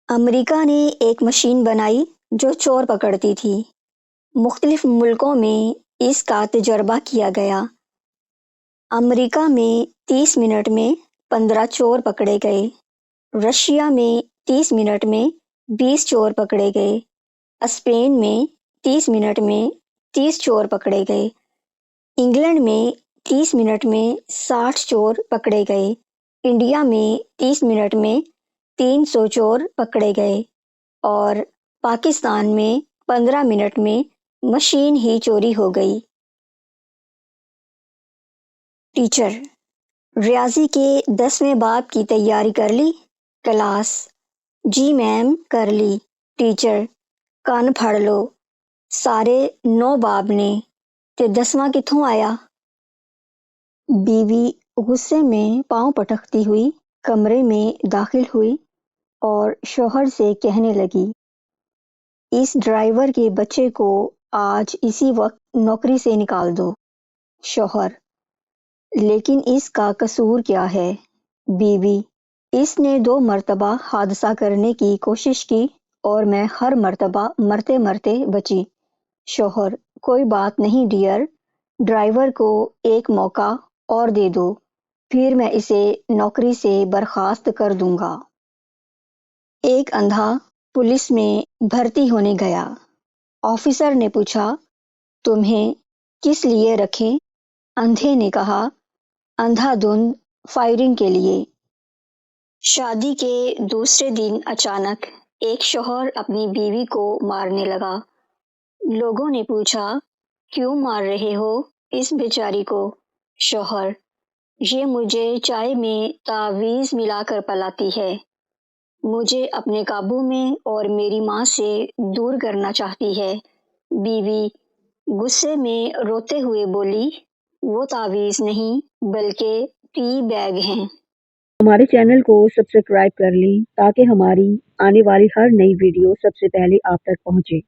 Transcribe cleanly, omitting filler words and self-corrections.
امریکہ نے ایک مشین بنائی جو چور پکڑتی تھی۔ مختلف ملکوں میں اس کا تجربہ کیا گیا۔ امریکہ میں 30 منٹ میں 15 چور پکڑے گئے۔ رشیا میں 30 منٹ میں 20 چور پکڑے گئے۔ اسپین میں 30 منٹ میں 30 چور پکڑے گئے۔ انگلینڈ میں 30 منٹ میں 60 چور پکڑے گئے۔ انڈیا میں 30 منٹ میں 300 چور پکڑے گئے اور پاکستان میں 15 منٹ میں مشین ہی چوری ہو گئی۔ ٹیچر: ریاضی کے 10ویں باب کی تیاری کر لی؟ کلاس: جی میم کر لی۔ ٹیچر: کان پھاڑ لو، سارے 9 باب نے، تے 10واں کتھوں آیا؟ بیوی غصے میں پاؤں پٹکتی ہوئی کمرے میں داخل ہوئی اور شوہر سے کہنے لگی، اس ڈرائیور کے بچے کو آج اسی وقت نوکری سے نکال دو۔ شوہر: لیکن اس کا قصور کیا ہے؟ بیوی: اس نے 2 مرتبہ حادثہ کرنے کی کوشش کی اور میں ہر مرتبہ مرتے مرتے بچی۔ شوہر: کوئی بات نہیں ڈیئر، ڈرائیور کو ایک موقع اور دے دو، پھر میں اسے نوکری سے برخاست کر دوں گا۔ ایک اندھا پولیس میں بھرتی ہونے گیا۔ آفیسر نے پوچھا، تمہیں کس لیے رکھیں؟ اندھے نے کہا، اندھا دھند فائرنگ کے لیے۔ شادی کے دوسرے دن اچانک ایک شوہر اپنی بیوی کو مارنے لگا۔ لوگوں نے پوچھا، کیوں مار رہے ہو اس بیچاری کو؟ شوہر: یہ مجھے چائے میں تعویذ ملا کر پلاتی ہے، مجھے اپنے قابو میں اور میری ماں سے دور کرنا چاہتی ہے۔ بیوی غصے میں روتے ہوئے بولی، وہ تعویذ نہیں بلکہ ٹی بیگ ہیں۔ ہمارے چینل کو سبسکرائب کر لیں تاکہ ہماری آنے والی ہر نئی ویڈیو سب سے پہلے آپ تک پہنچے۔